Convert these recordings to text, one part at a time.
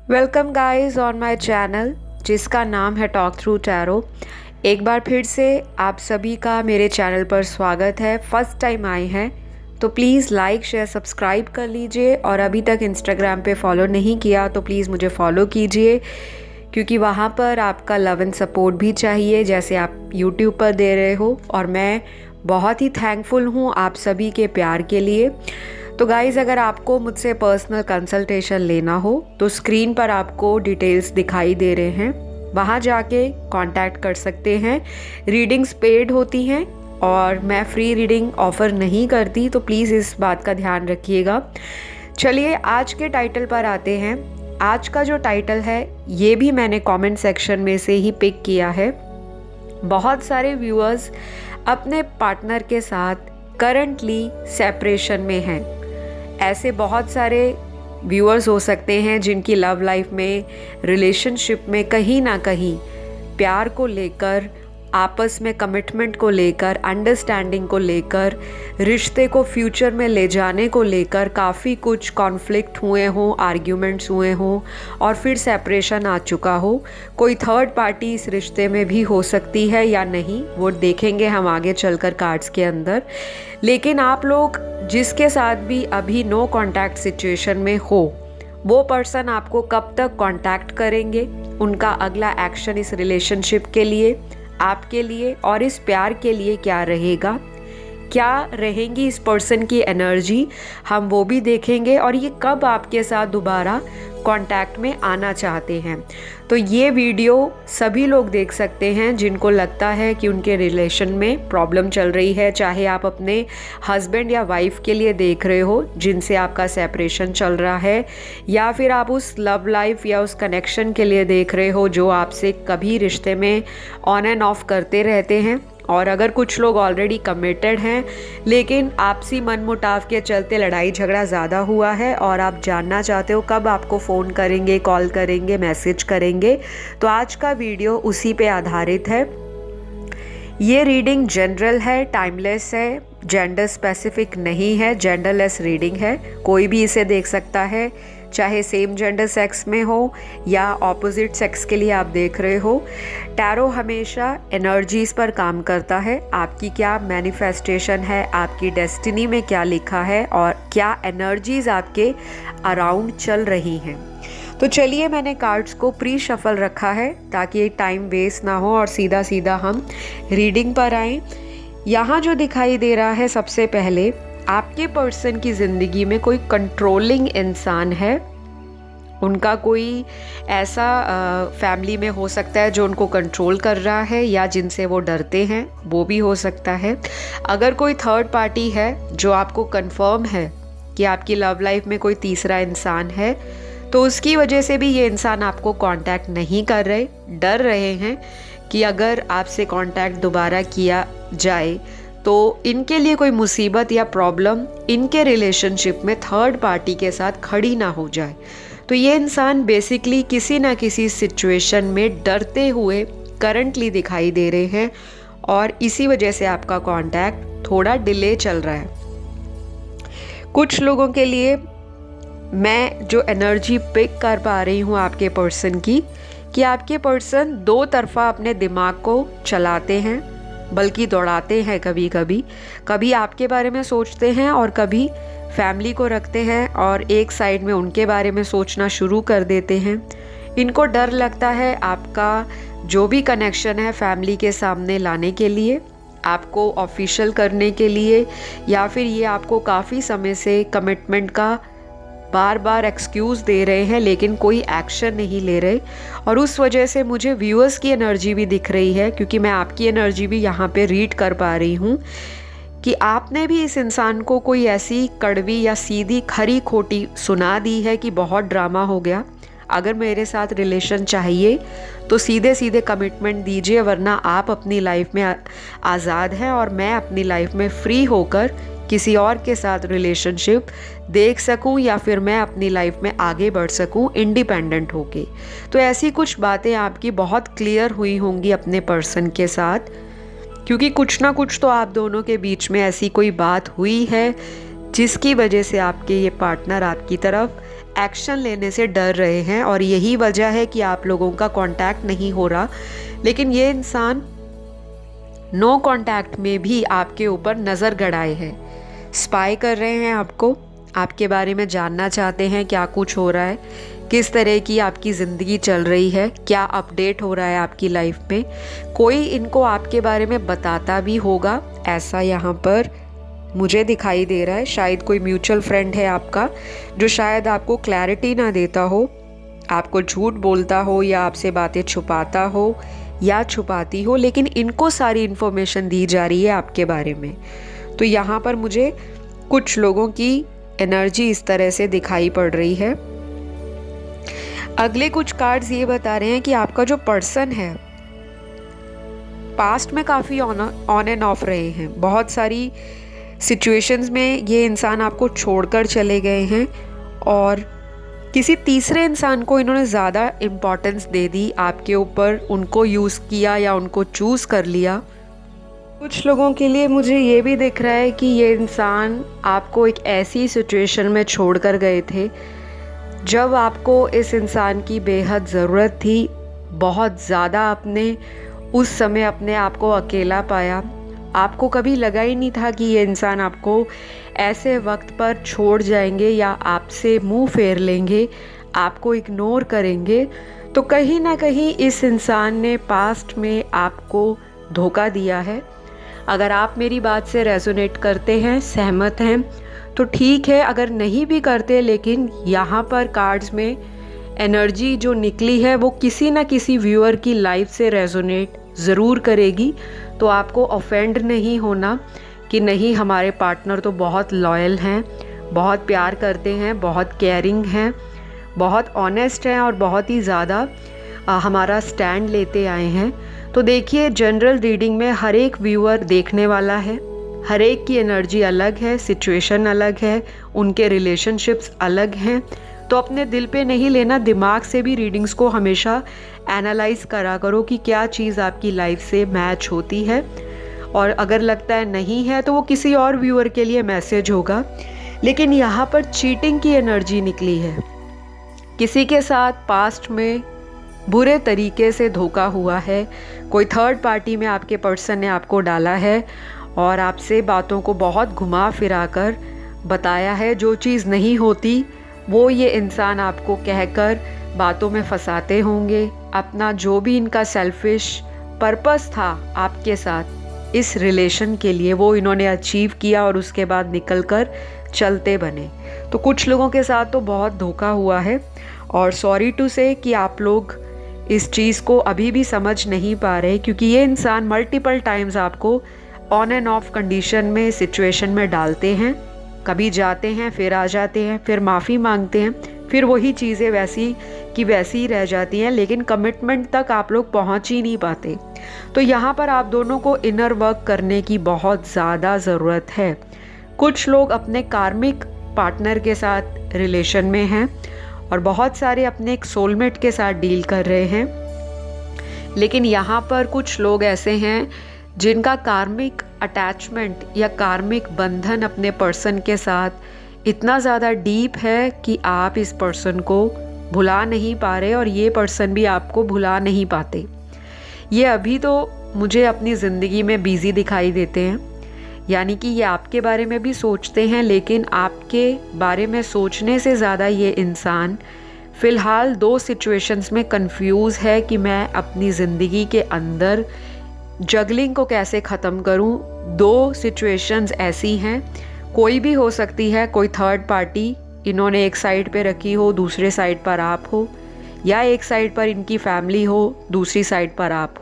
Welcome guys on my channel जिसका नाम है टॉक थ्रू टैरो। एक बार फिर से आप सभी का मेरे चैनल पर स्वागत है। फर्स्ट टाइम आए हैं तो प्लीज़ लाइक शेयर सब्सक्राइब कर लीजिए, और अभी तक इंस्टाग्राम पे फॉलो नहीं किया तो प्लीज़ मुझे फॉलो कीजिए, क्योंकि वहाँ पर आपका लव एंड सपोर्ट भी चाहिए जैसे आप यूट्यूब पर दे रहे हो। और मैं बहुत ही थैंकफुल हूँ आप सभी के प्यार के लिए। तो गाइज़, अगर आपको मुझसे पर्सनल कंसल्टेशन लेना हो तो स्क्रीन पर आपको डिटेल्स दिखाई दे रहे हैं, वहाँ जाके कांटेक्ट कर सकते हैं। रीडिंग्स पेड होती हैं और मैं फ्री रीडिंग ऑफ़र नहीं करती, तो प्लीज़ इस बात का ध्यान रखिएगा। चलिए आज के टाइटल पर आते हैं। आज का जो टाइटल है ये भी मैंने कमेंट सेक्शन में से ही पिक किया है। बहुत सारे व्यूअर्स अपने पार्टनर के साथ करंटली सेपरेशन में हैं। ऐसे बहुत सारे व्यूअर्स हो सकते हैं जिनकी लव लाइफ में, रिलेशनशिप में कहीं ना कहीं प्यार को लेकर, आपस में कमिटमेंट को लेकर, अंडरस्टैंडिंग को लेकर, रिश्ते को फ्यूचर में ले जाने को लेकर काफ़ी कुछ कॉन्फ्लिक्ट हुए हों, आर्ग्यूमेंट्स हुए हों और फिर सेपरेशन आ चुका हो। कोई थर्ड पार्टी इस रिश्ते में भी हो सकती है या नहीं, वो देखेंगे हम आगे चलकर कार्ड्स के अंदर। लेकिन आप लोग जिसके साथ भी अभी नो कांटेक्ट सिचुएशन में हो, वो पर्सन आपको कब तक कांटेक्ट करेंगे, उनका अगला एक्शन इस रिलेशनशिप के लिए, आपके लिए और इस प्यार के लिए क्या रहेगा, क्या रहेंगी इस पर्सन की एनर्जी, हम वो भी देखेंगे। और ये कब आपके साथ दोबारा कांटेक्ट में आना चाहते हैं। तो ये वीडियो सभी लोग देख सकते हैं जिनको लगता है कि उनके रिलेशन में प्रॉब्लम चल रही है, चाहे आप अपने हस्बैंड या वाइफ के लिए देख रहे हो जिनसे आपका सेपरेशन चल रहा है, या फिर आप उस लव लाइफ या उस कनेक्शन के लिए देख रहे हो जो आपसे कभी रिश्ते में ऑन एंड ऑफ करते रहते हैं। और अगर कुछ लोग ऑलरेडी कमिटेड हैं लेकिन आपसी मनमुटाव के चलते लड़ाई झगड़ा ज़्यादा हुआ है और आप जानना चाहते हो कब आपको फ़ोन करेंगे, कॉल करेंगे, मैसेज करेंगे, तो आज का वीडियो उसी पे आधारित है। ये रीडिंग जनरल है, टाइमलेस है, जेंडर स्पेसिफिक नहीं है, जेंडरलेस रीडिंग है। कोई भी इसे देख सकता है, चाहे सेम जेंडर सेक्स में हो या ऑपोजिट सेक्स के लिए आप देख रहे हो। टैरो हमेशा एनर्जीज़ पर काम करता है। आपकी क्या मैनिफेस्टेशन है, आपकी डेस्टिनी में क्या लिखा है और क्या एनर्जीज़ आपके अराउंड चल रही हैं। तो चलिए, मैंने कार्ड्स को प्री शफल रखा है ताकि टाइम वेस्ट ना हो और सीधा सीधा हम रीडिंग पर आएँ। यहाँ जो दिखाई दे रहा है, सबसे पहले आपके पर्सन की ज़िंदगी में कोई कंट्रोलिंग इंसान है। उनका कोई ऐसा फैमिली में हो सकता है जो उनको कंट्रोल कर रहा है या जिनसे वो डरते हैं, वो भी हो सकता है। अगर कोई थर्ड पार्टी है जो आपको कंफर्म है कि आपकी लव लाइफ में कोई तीसरा इंसान है, तो उसकी वजह से भी ये इंसान आपको कांटेक्ट नहीं कर रहे, डर रहे हैं कि अगर आपसे कांटेक्ट दोबारा किया जाए तो इनके लिए कोई मुसीबत या प्रॉब्लम इनके रिलेशनशिप में थर्ड पार्टी के साथ खड़ी ना हो जाए। तो ये इंसान बेसिकली किसी ना किसी सिचुएशन में डरते हुए करंटली दिखाई दे रहे हैं और इसी वजह से आपका कांटेक्ट थोड़ा डिले चल रहा है। कुछ लोगों के लिए मैं जो एनर्जी पिक कर पा रही हूँ आपके पर्सन की, कि आपके पर्सन दो तरफा अपने दिमाग को चलाते हैं, बल्कि दौड़ाते हैं। कभी आपके बारे में सोचते हैं और कभी फैमिली को रखते हैं और एक साइड में उनके बारे में सोचना शुरू कर देते हैं। इनको डर लगता है आपका जो भी कनेक्शन है फैमिली के सामने लाने के लिए, आपको ऑफिशियल करने के लिए, या फिर ये आपको काफ़ी समय से कमिटमेंट का बार बार एक्सक्यूज़ दे रहे हैं लेकिन कोई एक्शन नहीं ले रहे। और उस वजह से मुझे व्यूअर्स की एनर्जी भी दिख रही है, क्योंकि मैं आपकी एनर्जी भी यहाँ पे रीड कर पा रही हूँ कि आपने भी इस इंसान को कोई ऐसी कड़वी या सीधी खरी खोटी सुना दी है कि बहुत ड्रामा हो गया। अगर मेरे साथ रिलेशन चाहिए तो सीधे सीधे कमिटमेंट दीजिए, वरना आप अपनी लाइफ में आज़ाद हैं और मैं अपनी लाइफ में फ्री होकर किसी और के साथ रिलेशनशिप देख सकूं, या फिर मैं अपनी लाइफ में आगे बढ़ सकूं इंडिपेंडेंट होके। तो ऐसी कुछ बातें आपकी बहुत क्लियर हुई होंगी अपने पर्सन के साथ, क्योंकि कुछ ना कुछ तो आप दोनों के बीच में ऐसी कोई बात हुई है जिसकी वजह से आपके ये पार्टनर आपकी तरफ एक्शन लेने से डर रहे हैं और यही वजह है कि आप लोगों का कांटेक्ट नहीं हो रहा। लेकिन ये इंसान नो कांटेक्ट में भी आपके ऊपर नज़र गड़ाए हैं, स्पाई कर रहे हैं आपको, आपके बारे में जानना चाहते हैं क्या कुछ हो रहा है, किस तरह की आपकी ज़िंदगी चल रही है, क्या अपडेट हो रहा है आपकी लाइफ में। कोई इनको आपके बारे में बताता भी होगा, ऐसा यहाँ पर मुझे दिखाई दे रहा है। शायद कोई म्यूचुअल फ्रेंड है आपका जो शायद आपको क्लैरिटी ना देता हो, आपको झूठ बोलता हो या आपसे बातें छुपाता हो या छुपाती हो, लेकिन इनको सारी इन्फॉर्मेशन दी जा रही है आपके बारे में। तो यहाँ पर मुझे कुछ लोगों की एनर्जी इस तरह से दिखाई पड़ रही है। अगले कुछ कार्ड्स ये बता रहे हैं कि आपका जो पर्सन है पास्ट में काफ़ी ऑन एंड ऑफ रहे हैं, बहुत सारी सिचुएशंस में ये इंसान आपको छोड़कर चले गए हैं और किसी तीसरे इंसान को इन्होंने ज़्यादा इम्पोर्टेंस दे दी आपके ऊपर, उनको यूज़ किया या उनको चूज़ कर लिया। कुछ लोगों के लिए मुझे ये भी दिख रहा है कि ये इंसान आपको एक ऐसी सिचुएशन में छोड़कर गए थे जब आपको इस इंसान की बेहद ज़रूरत थी। बहुत ज़्यादा आपने उस समय अपने आप को अकेला पाया। आपको कभी लगा ही नहीं था कि ये इंसान आपको ऐसे वक्त पर छोड़ जाएंगे या आपसे मुंह फेर लेंगे, आपको इग्नोर करेंगे। तो कहीं ना कहीं इस इंसान ने पास्ट में आपको धोखा दिया है। अगर आप मेरी बात से रेजोनेट करते हैं, सहमत हैं, तो ठीक है। अगर नहीं भी करते, लेकिन यहाँ पर कार्ड्स में एनर्जी जो निकली है वो किसी ना किसी व्यूअर की लाइफ से रेजोनेट ज़रूर करेगी। तो आपको ऑफेंड नहीं होना कि नहीं, हमारे पार्टनर तो बहुत लॉयल हैं, बहुत प्यार करते हैं, बहुत केयरिंग हैं, बहुत ऑनेस्ट हैं और बहुत ही ज़्यादा हमारा स्टैंड लेते आए हैं। तो देखिए, जनरल रीडिंग में हर एक व्यूअर देखने वाला है, हर एक की एनर्जी अलग है, सिचुएशन अलग है, उनके रिलेशनशिप्स अलग हैं। तो अपने दिल पे नहीं लेना, दिमाग से भी रीडिंग्स को हमेशा एनालाइज करा करो कि क्या चीज़ आपकी लाइफ से मैच होती है। और अगर लगता है नहीं है तो वो किसी और व्यूअर के लिए मैसेज होगा। लेकिन यहाँ पर चीटिंग की एनर्जी निकली है। किसी के साथ पास्ट में बुरे तरीके से धोखा हुआ है, कोई थर्ड पार्टी में आपके पर्सन ने आपको डाला है और आपसे बातों को बहुत घुमा फिरा कर बताया है। जो चीज़ नहीं होती वो ये इंसान आपको कहकर बातों में फंसाते होंगे। अपना जो भी इनका सेल्फिश पर्पस था आपके साथ इस रिलेशन के लिए, वो इन्होंने अचीव किया और उसके बाद निकल कर चलते बने। तो कुछ लोगों के साथ तो बहुत धोखा हुआ है और सॉरी टू से कि आप लोग इस चीज़ को अभी भी समझ नहीं पा रहे, क्योंकि ये इंसान मल्टीपल टाइम्स आपको ऑन एंड ऑफ कंडीशन में, सिचुएशन में डालते हैं। कभी जाते हैं, फिर आ जाते हैं, फिर माफ़ी मांगते हैं, फिर वही चीज़ें वैसी की वैसी ही रह जाती हैं, लेकिन कमिटमेंट तक आप लोग पहुंच ही नहीं पाते। तो यहाँ पर आप दोनों को इनर वर्क करने की बहुत ज़्यादा ज़रूरत है। कुछ लोग अपने कार्मिक पार्टनर के साथ रिलेशन में हैं और बहुत सारे अपने एक सोलमेट के साथ डील कर रहे हैं। लेकिन यहाँ पर कुछ लोग ऐसे हैं जिनका कार्मिक अटैचमेंट या कार्मिक बंधन अपने पर्सन के साथ इतना ज़्यादा डीप है कि आप इस पर्सन को भुला नहीं पा रहे और ये पर्सन भी आपको भुला नहीं पाते। ये अभी तो मुझे अपनी ज़िंदगी में बिज़ी दिखाई देते हैं, यानी कि ये आपके बारे में भी सोचते हैं, लेकिन आपके बारे में सोचने से ज़्यादा ये इंसान फ़िलहाल दो सिचुएशंस में कंफ्यूज है कि मैं अपनी ज़िंदगी के अंदर जगलिंग को कैसे ख़त्म करूं। दो सिचुएशंस ऐसी हैं, कोई भी हो सकती है, कोई थर्ड पार्टी इन्होंने एक साइड पे रखी हो, दूसरे साइड पर आप हो, या एक साइड पर इनकी फैमिली हो, दूसरी साइड पर आप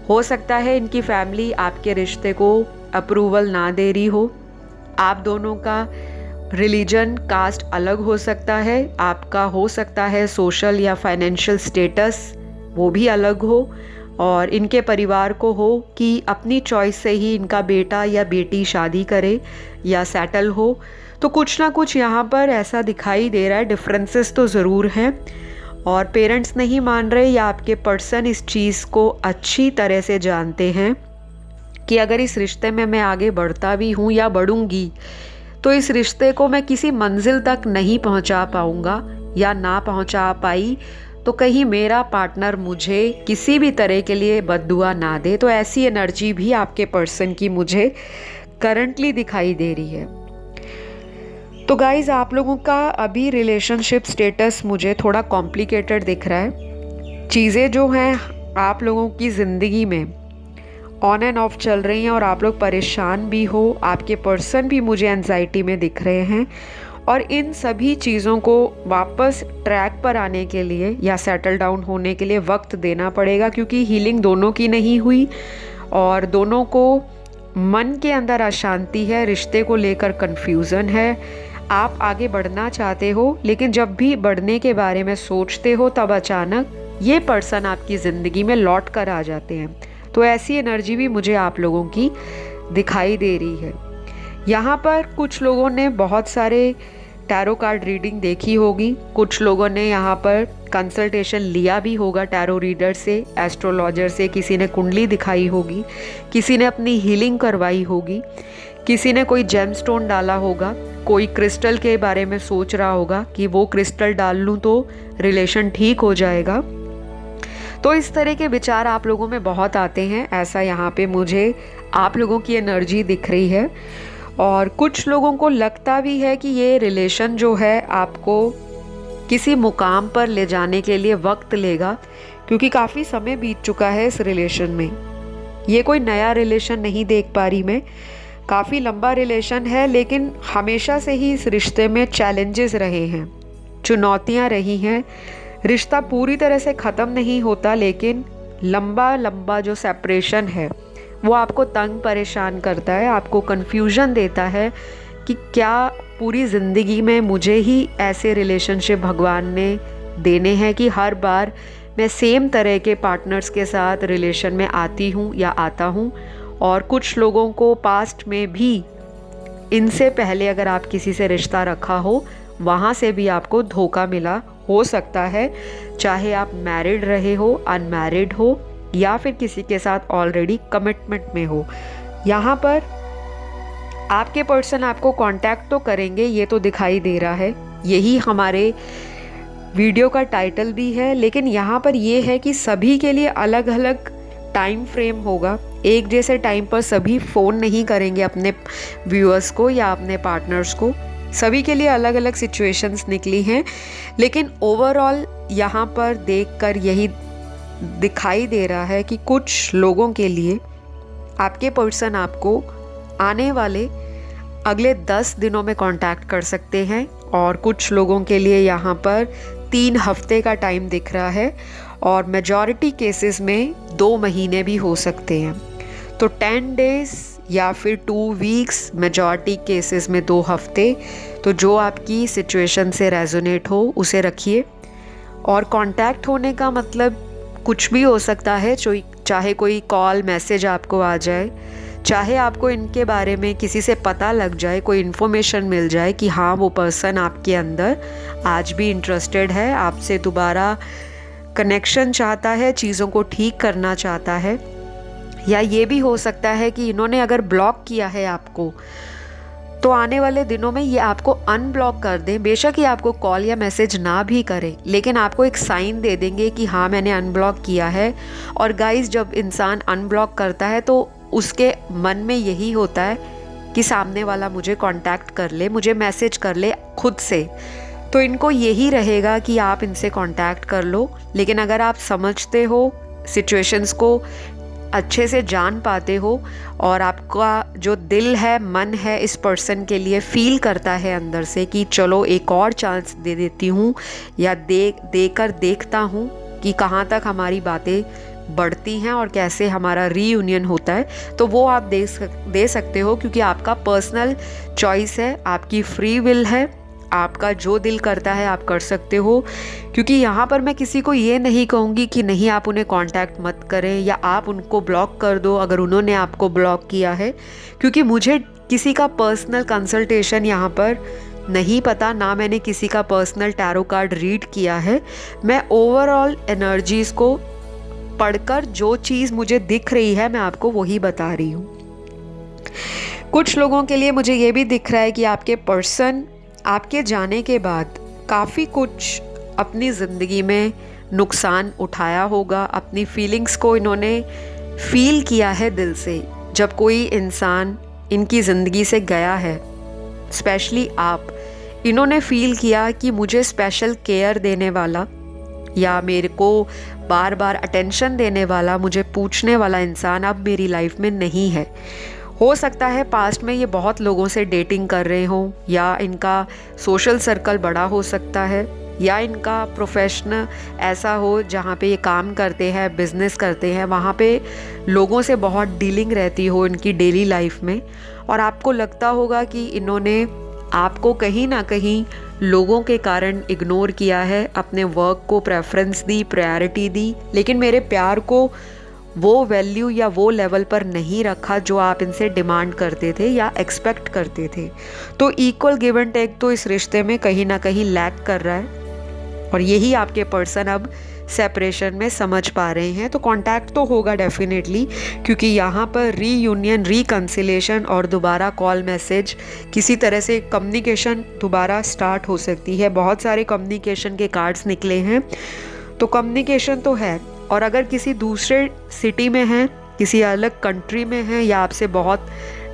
हो सकता है इनकी फैमिली आपके रिश्ते को अप्रूवल ना दे रही हो। आप दोनों का रिलीजन, कास्ट अलग हो सकता है, आपका हो सकता है सोशल या फाइनेंशियल स्टेटस वो भी अलग हो, और इनके परिवार को हो कि अपनी चॉइस से ही इनका बेटा या बेटी शादी करे या सेटल हो। तो कुछ ना कुछ यहाँ पर ऐसा दिखाई दे रहा है। डिफरेंसेस तो ज़रूर हैं और पेरेंट्स नहीं मान रहे या आपके पर्सन इस चीज़ को अच्छी तरह से जानते हैं कि अगर इस रिश्ते में मैं आगे बढ़ता भी हूँ या बढ़ूँगी तो इस रिश्ते को मैं किसी मंजिल तक नहीं पहुंचा पाऊंगा या ना पहुंचा पाई तो कहीं मेरा पार्टनर मुझे किसी भी तरह के लिए बद्दुआ ना दे। तो ऐसी एनर्जी भी आपके पर्सन की मुझे करंटली दिखाई दे रही है। तो गाइज, आप लोगों का अभी रिलेशनशिप स्टेटस मुझे थोड़ा कॉम्प्लिकेटेड दिख रहा है। चीज़ें जो हैं आप लोगों की ज़िंदगी में ऑन एंड ऑफ चल रही हैं और आप लोग परेशान भी हो, आपके पर्सन भी मुझे एंजाइटी में दिख रहे हैं। और इन सभी चीज़ों को वापस ट्रैक पर आने के लिए या सेटल डाउन होने के लिए वक्त देना पड़ेगा, क्योंकि हीलिंग दोनों की नहीं हुई और दोनों को मन के अंदर अशांति है, रिश्ते को लेकर कन्फ्यूज़न है। आप आगे बढ़ना चाहते हो, लेकिन जब भी बढ़ने के बारे में सोचते हो तब अचानक ये पर्सन आपकी ज़िंदगी में लौट कर आ जाते हैं। तो ऐसी एनर्जी भी मुझे आप लोगों की दिखाई दे रही है। यहाँ पर कुछ लोगों ने बहुत सारे टैरो कार्ड रीडिंग देखी होगी, कुछ लोगों ने यहाँ पर कंसल्टेशन लिया भी होगा टैरो रीडर से, एस्ट्रोलॉजर से, किसी ने कुंडली दिखाई होगी, किसी ने अपनी हीलिंग करवाई होगी, किसी ने कोई जेमस्टोन डाला होगा, कोई क्रिस्टल के बारे में सोच रहा होगा कि वो क्रिस्टल डाल लूँ तो रिलेशन ठीक हो जाएगा। तो इस तरह के विचार आप लोगों में बहुत आते हैं, ऐसा यहाँ पे मुझे आप लोगों की एनर्जी दिख रही है। और कुछ लोगों को लगता भी है कि ये रिलेशन जो है आपको किसी मुकाम पर ले जाने के लिए वक्त लेगा, क्योंकि काफ़ी समय बीत चुका है इस रिलेशन में। ये कोई नया रिलेशन नहीं देख पा रही मैं, काफ़ी लंबा रिलेशन है, लेकिन हमेशा से ही इस रिश्ते में चैलेंजेस रहे हैं, चुनौतियाँ रही हैं। रिश्ता पूरी तरह से ख़त्म नहीं होता, लेकिन लंबा जो सेपरेशन है वो आपको तंग परेशान करता है, आपको कन्फ्यूजन देता है कि क्या पूरी ज़िंदगी में मुझे ही ऐसे रिलेशनशिप भगवान ने देने हैं कि हर बार मैं सेम तरह के पार्टनर्स के साथ रिलेशन में आती हूँ या आता हूँ। और कुछ लोगों को पास्ट में भी इनसे पहले अगर आप किसी से रिश्ता रखा हो, वहाँ से भी आपको धोखा मिला हो सकता है, चाहे आप मैरिड रहे हो, अनमैरिड हो या फिर किसी के साथ ऑलरेडी कमिटमेंट में हो। यहाँ पर आपके पर्सन आपको कांटेक्ट तो करेंगे, ये तो दिखाई दे रहा है, यही हमारे वीडियो का टाइटल भी है। लेकिन यहाँ पर ये है कि सभी के लिए अलग अलग टाइम फ्रेम होगा, एक जैसे टाइम पर सभी फ़ोन नहीं करेंगे अपने व्यूअर्स को या अपने पार्टनर्स को, सभी के लिए अलग अलग सिचुएशंस निकली हैं। लेकिन ओवरऑल यहाँ पर देखकर यही दिखाई दे रहा है कि कुछ लोगों के लिए आपके पर्सन आपको आने वाले अगले 10 दिनों में कांटेक्ट कर सकते हैं, और कुछ लोगों के लिए यहाँ पर 3 हफ्ते का टाइम दिख रहा है, और मेजॉरिटी केसेस में 2 महीने भी हो सकते हैं। तो 10 डेज़ या फिर 2 वीक्स, मेजॉरिटी केसेस में 2 हफ्ते। तो जो आपकी सिचुएशन से रेजोनेट हो उसे रखिए। और कांटेक्ट होने का मतलब कुछ भी हो सकता है, चाहे कोई कॉल मैसेज आपको आ जाए, चाहे आपको इनके बारे में किसी से पता लग जाए, कोई इन्फॉर्मेशन मिल जाए कि हाँ वो पर्सन आपके अंदर आज भी इंटरेस्टेड है, आपसे दोबारा कनेक्शन चाहता है, चीज़ों को ठीक करना चाहता है। या ये भी हो सकता है कि इन्होंने अगर ब्लॉक किया है आपको, तो आने वाले दिनों में ये आपको अनब्लॉक कर दें। बेशक ही आपको कॉल या मैसेज ना भी करें, लेकिन आपको एक साइन दे देंगे कि हाँ मैंने अनब्लॉक किया है। और गाइस, जब इंसान अनब्लॉक करता है तो उसके मन में यही होता है कि सामने वाला मुझे कांटेक्ट कर ले, मुझे मैसेज कर ले खुद से। तो इनको यही रहेगा कि आप इनसे कांटेक्ट कर लो। लेकिन अगर आप समझते हो, सिचुएशंस को अच्छे से जान पाते हो, और आपका जो दिल है, मन है, इस पर्सन के लिए फील करता है अंदर से कि चलो एक और चांस दे देती हूँ, या देकर देखता हूँ कि कहाँ तक हमारी बातें बढ़ती हैं और कैसे हमारा रीयूनियन होता है, तो वो आप दे सकते हो, क्योंकि आपका पर्सनल चॉइस है, आपकी फ्री विल है, आपका जो दिल करता है आप कर सकते हो। क्योंकि यहाँ पर मैं किसी को ये नहीं कहूँगी कि नहीं आप उन्हें कांटेक्ट मत करें या आप उनको ब्लॉक कर दो अगर उन्होंने आपको ब्लॉक किया है, क्योंकि मुझे किसी का पर्सनल कंसल्टेशन यहाँ पर नहीं पता, ना मैंने किसी का पर्सनल टैरो कार्ड रीड किया है। मैं ओवरऑल एनर्जीज़ को पढ़कर जो चीज़ मुझे दिख रही है मैं आपको वही बता रही हूँ। कुछ लोगों के लिए मुझे ये भी दिख रहा है कि आपके पर्सन आपके जाने के बाद काफ़ी कुछ अपनी ज़िंदगी में नुकसान उठाया होगा। अपनी फीलिंग्स को इन्होंने फील किया है दिल से। जब कोई इंसान इनकी ज़िंदगी से गया है, स्पेशली आप, इन्होंने फील किया कि मुझे स्पेशल केयर देने वाला या मेरे को बार बार अटेंशन देने वाला, मुझे पूछने वाला इंसान अब मेरी लाइफ में नहीं है। हो सकता है पास्ट में ये बहुत लोगों से डेटिंग कर रहे हों, या इनका सोशल सर्कल बड़ा हो सकता है, या इनका प्रोफेशनल ऐसा हो जहाँ पे ये काम करते हैं, बिजनेस करते हैं, वहाँ पे लोगों से बहुत डीलिंग रहती हो इनकी डेली लाइफ में। और आपको लगता होगा कि इन्होंने आपको कहीं ना कहीं लोगों के कारण इग्नोर किया है, अपने वर्क को प्रेफरेंस दी, प्रायोरिटी दी, लेकिन मेरे प्यार को वो वैल्यू या वो लेवल पर नहीं रखा जो आप इनसे डिमांड करते थे या एक्सपेक्ट करते थे। तो इक्वल गिव एंड टेक तो इस रिश्ते में कहीं ना कहीं लैक कर रहा है, और यही आपके पर्सन अब सेपरेशन में समझ पा रहे हैं। तो कांटेक्ट तो होगा डेफिनेटली, क्योंकि यहाँ पर रीयूनियन, रिकंसिलेशन और दोबारा कॉल, मैसेज, किसी तरह से कम्युनिकेशन दोबारा स्टार्ट हो सकती है। बहुत सारे कम्युनिकेशन के कार्ड्स निकले हैं, तो कम्युनिकेशन तो है। और अगर किसी दूसरे सिटी में हैं, किसी अलग कंट्री में हैं, या आपसे बहुत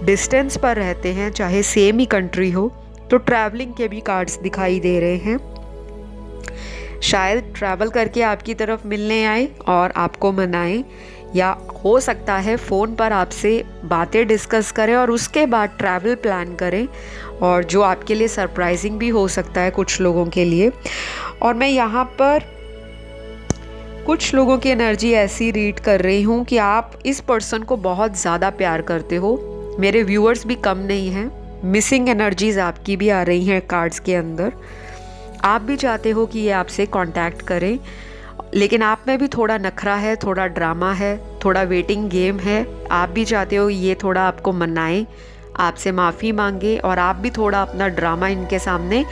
डिस्टेंस पर रहते हैं, चाहे सेम ही कंट्री हो, तो ट्रैवलिंग के भी कार्ड्स दिखाई दे रहे हैं। शायद ट्रैवल करके आपकी तरफ मिलने आए और आपको मनाएं, या हो सकता है फ़ोन पर आपसे बातें डिस्कस करें और उसके बाद ट्रैवल प्लान करें, और जो आपके लिए सरप्राइजिंग भी हो सकता है कुछ लोगों के लिए। और मैं यहाँ पर कुछ लोगों की एनर्जी ऐसी रीड कर रही हूँ कि आप इस पर्सन को बहुत ज़्यादा प्यार करते हो। मेरे व्यूअर्स भी कम नहीं हैं, मिसिंग एनर्जीज आपकी भी आ रही हैं कार्ड्स के अंदर। आप भी चाहते हो कि ये आपसे कांटेक्ट करें, लेकिन आप में भी थोड़ा नखरा है, थोड़ा ड्रामा है, थोड़ा वेटिंग गेम है। आप भी चाहते हो ये थोड़ा आपको मनाएं, आपसे माफ़ी मांगे, और आप भी थोड़ा अपना ड्रामा इनके सामने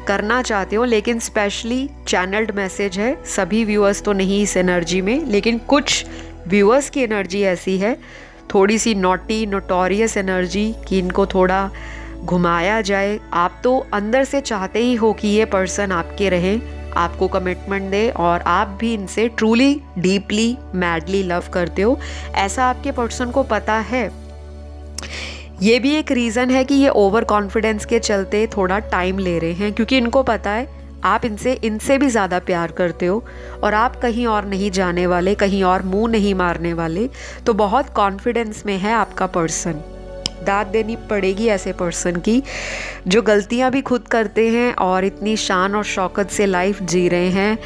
करना चाहते हो। लेकिन स्पेशली चैनल्ड मैसेज है, सभी व्यूअर्स तो नहीं इस एनर्जी में, लेकिन कुछ व्यूअर्स की एनर्जी ऐसी है, थोड़ी सी नॉटी, नोटोरियस एनर्जी, कि इनको थोड़ा घुमाया जाए। आप तो अंदर से चाहते ही हो कि ये पर्सन आपके रहें, आपको कमिटमेंट दे, और आप भी इनसे ट्रूली, डीपली, मैडली लव करते हो, ऐसा आपके पर्सन को पता है। ये भी एक रीज़न है कि ये ओवर कॉन्फिडेंस के चलते थोड़ा टाइम ले रहे हैं, क्योंकि इनको पता है आप इनसे भी ज़्यादा प्यार करते हो, और आप कहीं और नहीं जाने वाले, कहीं और मुंह नहीं मारने वाले। तो बहुत कॉन्फिडेंस में है आपका पर्सन। दाद देनी पड़ेगी ऐसे पर्सन की, जो गलतियां भी खुद करते हैं और इतनी शान और शौकत से लाइफ जी रहे हैं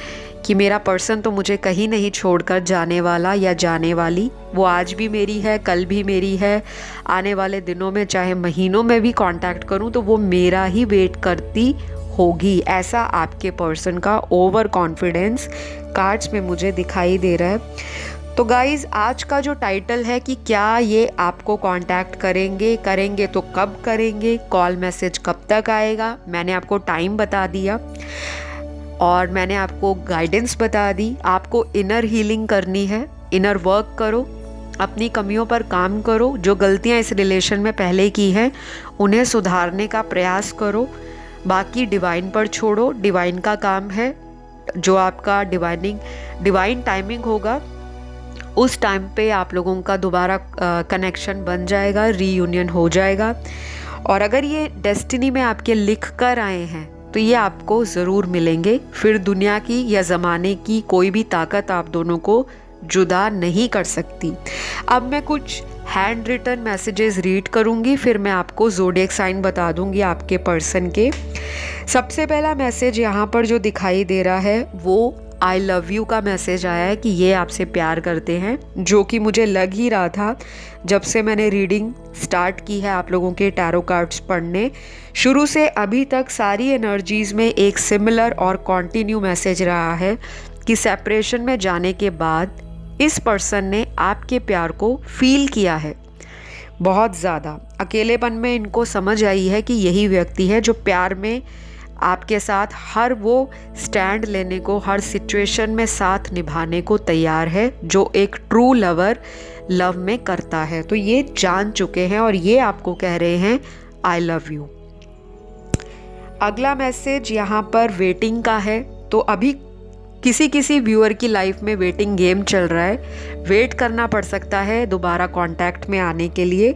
कि मेरा पर्सन तो मुझे कहीं नहीं छोड़कर जाने वाला या जाने वाली। वो आज भी मेरी है, कल भी मेरी है, आने वाले दिनों में चाहे महीनों में भी कांटेक्ट करूं तो वो मेरा ही वेट करती होगी। ऐसा आपके पर्सन का ओवर कॉन्फिडेंस कार्ड्स में मुझे दिखाई दे रहा है। तो गाइज़, आज का जो टाइटल है कि क्या ये आपको कांटेक्ट करेंगे तो कब करेंगे, कॉल मैसेज कब तक आएगा, मैंने आपको टाइम बता दिया और मैंने आपको गाइडेंस बता दी। आपको इनर हीलिंग करनी है, इनर वर्क करो, अपनी कमियों पर काम करो, जो गलतियां इस रिलेशन में पहले की हैं उन्हें सुधारने का प्रयास करो, बाकी डिवाइन पर छोड़ो। डिवाइन का काम है, जो आपका डिवाइन टाइमिंग होगा उस टाइम पे आप लोगों का दोबारा कनेक्शन बन जाएगा, रीयूनियन हो जाएगा। और अगर ये डेस्टिनी में आपके लिख कर आए हैं तो ये आपको ज़रूर मिलेंगे। फिर दुनिया की या ज़माने की कोई भी ताकत आप दोनों को जुदा नहीं कर सकती। अब मैं कुछ हैंड रिटन मैसेजेस रीड करूँगी, फिर मैं आपको ज़ोडिएक साइन बता दूँगी आपके पर्सन के। सबसे पहला मैसेज यहाँ पर जो दिखाई दे रहा है वो आई लव यू का मैसेज आया है कि ये आपसे प्यार करते हैं, जो कि मुझे लग ही रहा था जब से मैंने रीडिंग स्टार्ट की है आप लोगों के टैरो कार्ड्स पढ़ने। शुरू से अभी तक सारी एनर्जीज़ में एक सिमिलर और कॉन्टिन्यू मैसेज रहा है कि सेपरेशन में जाने के बाद इस पर्सन ने आपके प्यार को फील किया है बहुत ज़्यादा। अकेलेपन में इनको समझ आई है कि यही व्यक्ति है जो प्यार में आपके साथ हर वो स्टैंड लेने को, हर सिचुएशन में साथ निभाने को तैयार है, जो एक ट्रू लवर लव में करता है। तो ये जान चुके हैं और ये आपको कह रहे हैं आई लव यू। अगला मैसेज यहाँ पर वेटिंग का है। तो अभी किसी किसी व्यूअर की लाइफ में वेटिंग गेम चल रहा है, वेट करना पड़ सकता है दोबारा कांटेक्ट में आने के लिए।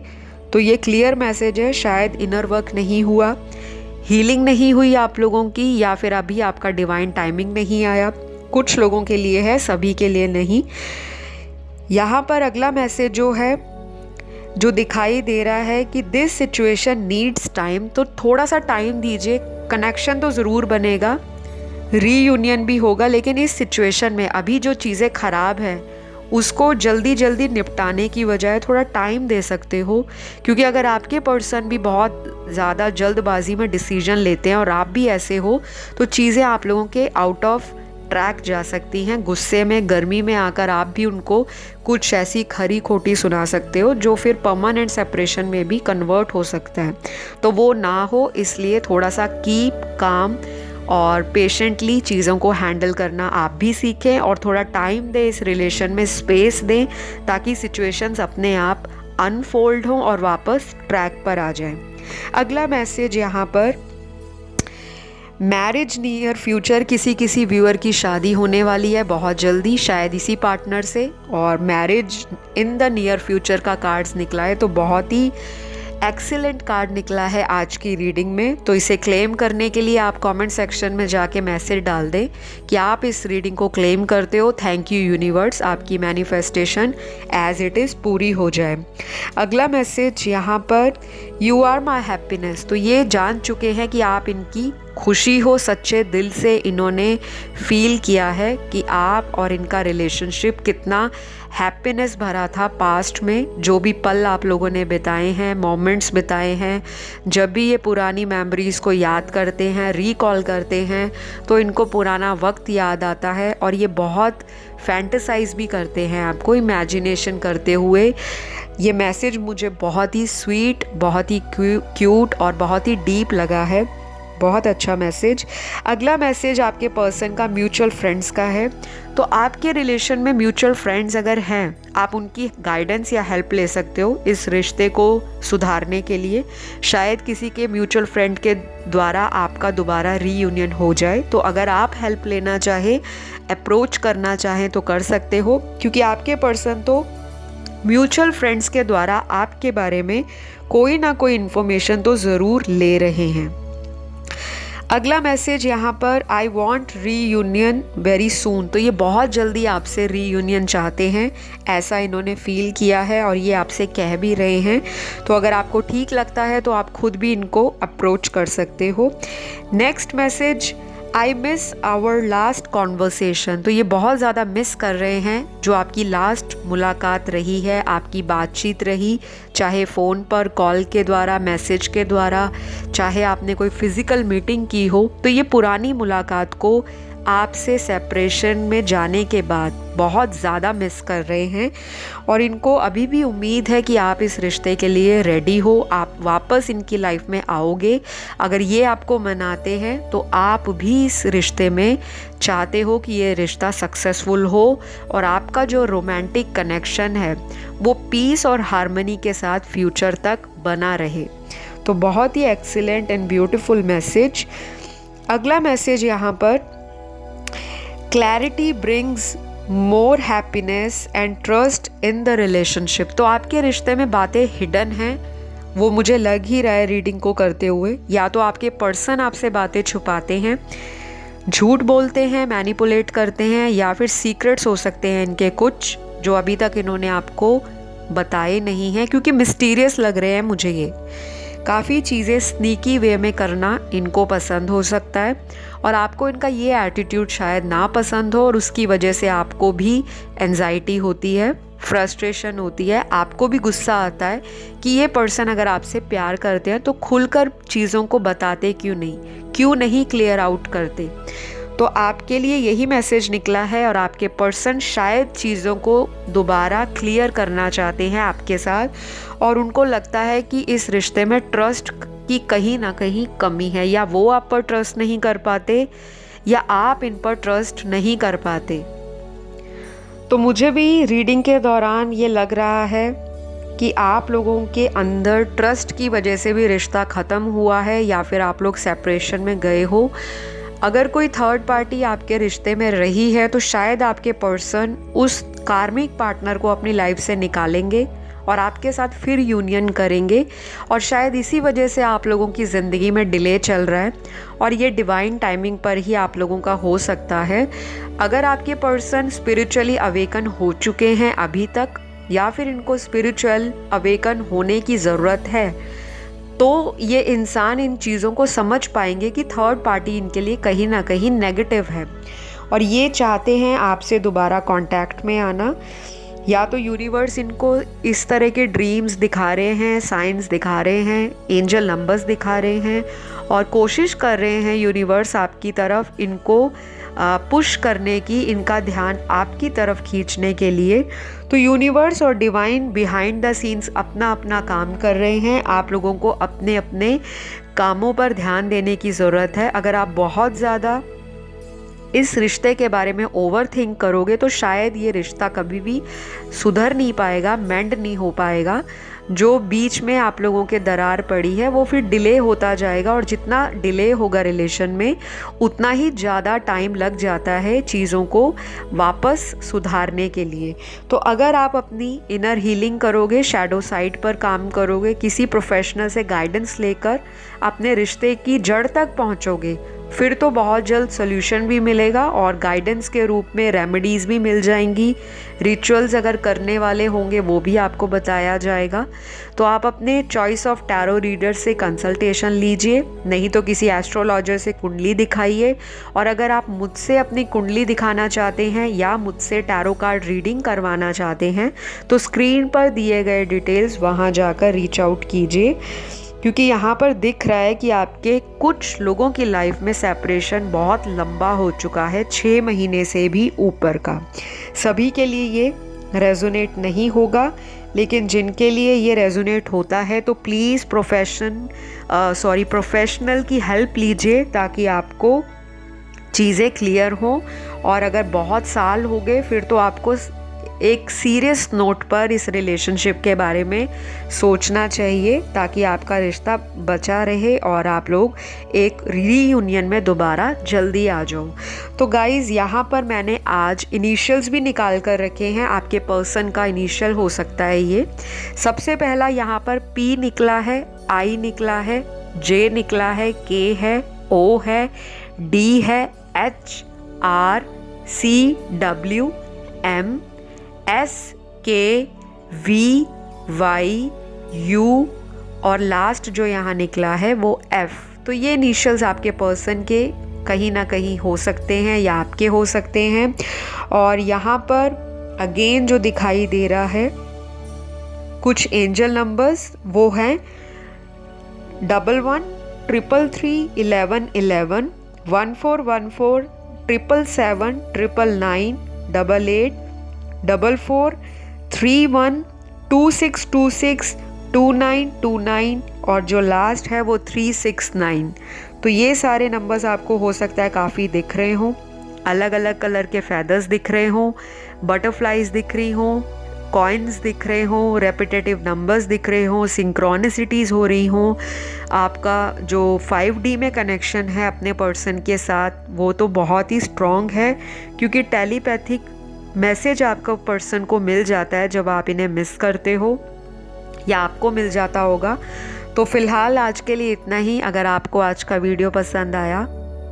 तो ये क्लियर मैसेज है, शायद इनर वर्क नहीं हुआ, हीलिंग नहीं हुई आप लोगों की, या फिर अभी आपका डिवाइन टाइमिंग नहीं आया। कुछ लोगों के लिए है, सभी के लिए नहीं। यहाँ पर अगला मैसेज जो है, जो दिखाई दे रहा है कि दिस सिचुएशन नीड्स टाइम। तो थोड़ा सा टाइम दीजिए, कनेक्शन तो ज़रूर बनेगा, रीयूनियन भी होगा, लेकिन इस सिचुएशन में अभी जो चीज़ें ख़राब हैं उसको जल्दी जल्दी निपटाने की बजाय थोड़ा टाइम दे सकते हो। क्योंकि अगर आपके पर्सन भी बहुत ज़्यादा जल्दबाजी में डिसीजन लेते हैं और आप भी ऐसे हो, तो चीज़ें आप लोगों के आउट ऑफ ट्रैक जा सकती हैं। गुस्से में, गर्मी में आकर आप भी उनको कुछ ऐसी खरी खोटी सुना सकते हो जो फिर परमानेंट सेपरेशन में भी कन्वर्ट हो सकता है। तो वो ना हो, इसलिए थोड़ा सा कीप काम और पेशेंटली चीज़ों को हैंडल करना आप भी सीखें और थोड़ा टाइम दें, इस रिलेशन में स्पेस दें, ताकि सिचुएशंस अपने आप अनफोल्ड हों और वापस ट्रैक पर आ जाएं। अगला मैसेज यहाँ पर, मैरिज नियर फ्यूचर। किसी व्यूअर की शादी होने वाली है बहुत जल्दी, शायद इसी पार्टनर से, और marriage in the near future का कार्ड्स निकला है। तो बहुत ही एक्सीलेंट कार्ड निकला है आज की रीडिंग में। तो इसे क्लेम करने के लिए आप कमेंट सेक्शन में जाके मैसेज डाल दें कि आप इस रीडिंग को क्लेम करते हो। थैंक यू यूनिवर्स, आपकी मैनिफेस्टेशन एज इट इज़ पूरी हो जाए। अगला मैसेज यहाँ पर, यू आर माई हैप्पीनेस। तो ये जान चुके हैं कि आप इनकी खुशी हो, सच्चे दिल से इन्होंने फील किया है कि आप और इनका रिलेशनशिप कितना हैप्पीनेस भरा था पास्ट में। जो भी पल आप लोगों ने बिताए हैं, मोमेंट्स बिताए हैं, जब भी ये पुरानी मेमोरीज़ को याद करते हैं, रिकॉल करते हैं, तो इनको पुराना वक्त याद आता है और ये बहुत फैंटेसाइज भी करते हैं आपको इमेजिनेशन करते हुए। ये मैसेज मुझे बहुत ही स्वीट, बहुत ही क्यूट और बहुत ही डीप लगा है। बहुत अच्छा मैसेज। अगला मैसेज आपके पर्सन का म्यूचुअल फ्रेंड्स का है। तो आपके रिलेशन में म्यूचुअल फ्रेंड्स अगर हैं, आप उनकी गाइडेंस या हेल्प ले सकते हो इस रिश्ते को सुधारने के लिए। शायद किसी के म्यूचुअल फ्रेंड के द्वारा आपका दोबारा रीयूनियन हो जाए। तो अगर आप हेल्प लेना चाहें, अप्रोच करना चाहें तो कर सकते हो, क्योंकि आपके पर्सन तो म्यूचुअल फ्रेंड्स के द्वारा आपके बारे में कोई ना कोई इन्फॉर्मेशन तो ज़रूर ले रहे हैं। अगला मैसेज यहाँ पर, I want reunion very soon. तो ये बहुत जल्दी आपसे रीयूनियन चाहते हैं, ऐसा इन्होंने फील किया है और ये आपसे कह भी रहे हैं। तो अगर आपको ठीक लगता है तो आप खुद भी इनको अप्रोच कर सकते हो। Next message, I miss our last conversation. तो ये बहुत ज़्यादा मिस कर रहे हैं जो आपकी लास्ट मुलाकात रही है, आपकी बातचीत रही, चाहे फ़ोन पर, कॉल के द्वारा, मैसेज के द्वारा, चाहे आपने कोई फिज़िकल मीटिंग की हो। तो ये पुरानी मुलाकात को आपसे सेपरेशन में जाने के बाद बहुत ज़्यादा मिस कर रहे हैं और इनको अभी भी उम्मीद है कि आप इस रिश्ते के लिए रेडी हो, आप वापस इनकी लाइफ में आओगे। अगर ये आपको मनाते हैं तो आप भी इस रिश्ते में चाहते हो कि ये रिश्ता सक्सेसफुल हो और आपका जो रोमांटिक कनेक्शन है वो पीस और हार्मनी के साथ फ्यूचर तक बना रहे। तो बहुत ही एक्सीलेंट एंड ब्यूटीफुल मैसेज। अगला मैसेज यहाँ पर, clarity brings more happiness and trust in the relationship. तो आपके रिश्ते में बातें हिडन हैं, वो मुझे लग ही रहा है रीडिंग को करते हुए। या तो आपके पर्सन आपसे बातें छुपाते हैं, झूठ बोलते हैं, मैनिपुलेट करते हैं, या फिर सीक्रेट्स हो सकते हैं इनके कुछ जो अभी तक इन्होंने आपको बताए नहीं हैं, क्योंकि मिस्टीरियस लग रहे हैं मुझे। ये काफ़ी चीज़ें स्नीकी वे में करना इनको पसंद हो सकता है और आपको इनका ये एटीट्यूड शायद ना पसंद हो और उसकी वजह से आपको भी एंजाइटी होती है, फ्रस्ट्रेशन होती है, आपको भी गुस्सा आता है कि ये पर्सन अगर आपसे प्यार करते हैं तो खुलकर चीज़ों को बताते क्यों नहीं क्लियर आउट करते। तो आपके लिए यही मैसेज निकला है और आपके पर्सन शायद चीज़ों को दोबारा क्लियर करना चाहते हैं आपके साथ और उनको लगता है कि इस रिश्ते में ट्रस्ट की कहीं ना कहीं कमी है, या वो आप पर ट्रस्ट नहीं कर पाते या आप इन पर ट्रस्ट नहीं कर पाते। तो मुझे भी रीडिंग के दौरान ये लग रहा है कि आप लोगों के अंदर ट्रस्ट की वजह से भी रिश्ता ख़त्म हुआ है या फिर आप लोग सेपरेशन में गए हो। अगर कोई थर्ड पार्टी आपके रिश्ते में रही है तो शायद आपके पर्सन उस कार्मिक पार्टनर को अपनी लाइफ से निकालेंगे और आपके साथ फिर यूनियन करेंगे, और शायद इसी वजह से आप लोगों की ज़िंदगी में डिले चल रहा है और ये डिवाइन टाइमिंग पर ही आप लोगों का हो सकता है। अगर आपके पर्सन स्पिरिचुअली अवेकन हो चुके हैं अभी तक या फिर इनको स्पिरिचुअल अवेकन होने की ज़रूरत है, तो ये इंसान इन चीज़ों को समझ पाएंगे कि थर्ड पार्टी इनके लिए कहीं ना कहीं नेगेटिव है और ये चाहते हैं आपसे दोबारा कांटेक्ट में आना। या तो यूनिवर्स इनको इस तरह के ड्रीम्स दिखा रहे हैं, साइंस दिखा रहे हैं, एंजल नंबर्स दिखा रहे हैं और कोशिश कर रहे हैं यूनिवर्स आपकी तरफ इनको पुश करने की, इनका ध्यान आपकी तरफ खींचने के लिए। तो यूनिवर्स और डिवाइन बिहाइंड द सीन्स अपना अपना काम कर रहे हैं। आप लोगों को अपने अपने कामों पर ध्यान देने की ज़रूरत है। अगर आप बहुत ज़्यादा इस रिश्ते के बारे में ओवर थिंक करोगे तो शायद ये रिश्ता कभी भी सुधर नहीं पाएगा, मेंड नहीं हो पाएगा। जो बीच में आप लोगों के दरार पड़ी है वो फिर डिले होता जाएगा और जितना डिले होगा रिलेशन में उतना ही ज़्यादा टाइम लग जाता है चीज़ों को वापस सुधारने के लिए। तो अगर आप अपनी इनर हीलिंग करोगे, शैडो साइड पर काम करोगे, किसी प्रोफेशनल से गाइडेंस लेकर अपने रिश्ते की जड़ तक पहुँचोगे, फिर तो बहुत जल्द सोल्यूशन भी मिलेगा और गाइडेंस के रूप में रेमेडीज़ भी मिल जाएंगी। रिचुअल्स अगर करने वाले होंगे वो भी आपको बताया जाएगा। तो आप अपने चॉइस ऑफ टैरो रीडर से कंसल्टेशन लीजिए, नहीं तो किसी एस्ट्रोलॉजर से कुंडली दिखाइए। और अगर आप मुझसे अपनी कुंडली दिखाना चाहते हैं या मुझसे टैरो कार्ड रीडिंग करवाना चाहते हैं तो स्क्रीन पर दिए गए डिटेल्स वहाँ जाकर रीच आउट कीजिए, क्योंकि यहाँ पर दिख रहा है कि आपके कुछ लोगों की लाइफ में सेपरेशन बहुत लंबा हो चुका है, 6 महीने से भी ऊपर का। सभी के लिए ये रेजोनेट नहीं होगा, लेकिन जिनके लिए ये रेजोनेट होता है तो प्लीज़ प्रोफेशनल की हेल्प लीजिए ताकि आपको चीज़ें क्लियर हों। और अगर बहुत साल हो गए फिर तो आपको एक सीरियस नोट पर इस रिलेशनशिप के बारे में सोचना चाहिए ताकि आपका रिश्ता बचा रहे और आप लोग एक रीयूनियन में दोबारा जल्दी आ जाओ। तो गाइज़, यहाँ पर मैंने आज इनिशियल्स भी निकाल कर रखे हैं। आपके पर्सन का इनिशियल हो सकता है ये। सबसे पहला यहाँ पर P निकला है, I निकला है, J निकला है, K है, O है, D है, H, R, C, W, M, S, K, V, Y, U और लास्ट जो यहाँ निकला है वो F। तो ये इनिशियल्स आपके पर्सन के कहीं ना कहीं हो सकते हैं या आपके हो सकते हैं। और यहाँ पर अगेन जो दिखाई दे रहा है कुछ एंजल नंबर्स वो हैं 11 333 11 11 1414 777 999 88 44 31 2626 2929 और जो लास्ट है वो 369। तो ये सारे नंबर्स आपको हो सकता है काफ़ी दिख रहे हों, अलग अलग कलर के फेदर्स दिख रहे हों, बटरफ्लाइज दिख रही हों, कॉइन्स दिख रहे हों, रेपिटेटिव नंबर्स दिख रहे हों, सिंक्रोनिसिटीज़ हो रही हों। आपका जो 5D में कनेक्शन है अपने पर्सन के साथ वो तो बहुत ही स्ट्रॉन्ग है, क्योंकि टेलीपैथिक मैसेज आपका पर्सन को मिल जाता है जब आप इन्हें मिस करते हो या आपको मिल जाता होगा। तो फ़िलहाल आज के लिए इतना ही। अगर आपको आज का वीडियो पसंद आया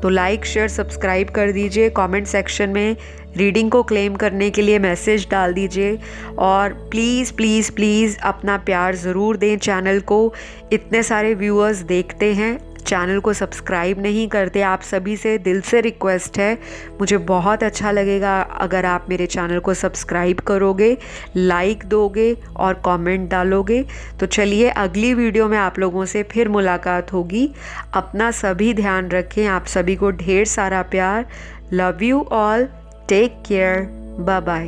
तो लाइक, शेयर, सब्सक्राइब कर दीजिए। कमेंट सेक्शन में रीडिंग को क्लेम करने के लिए मैसेज डाल दीजिए और प्लीज़ प्लीज़ प्लीज़ अपना प्यार ज़रूर दें चैनल को। इतने सारे व्यूअर्स देखते हैं, चैनल को सब्सक्राइब नहीं करते। आप सभी से दिल से रिक्वेस्ट है, मुझे बहुत अच्छा लगेगा अगर आप मेरे चैनल को सब्सक्राइब करोगे, लाइक दोगे और कमेंट डालोगे। तो चलिए अगली वीडियो में आप लोगों से फिर मुलाकात होगी। अपना सभी ध्यान रखें। आप सभी को ढेर सारा प्यार। Love you all, take care, bye bye.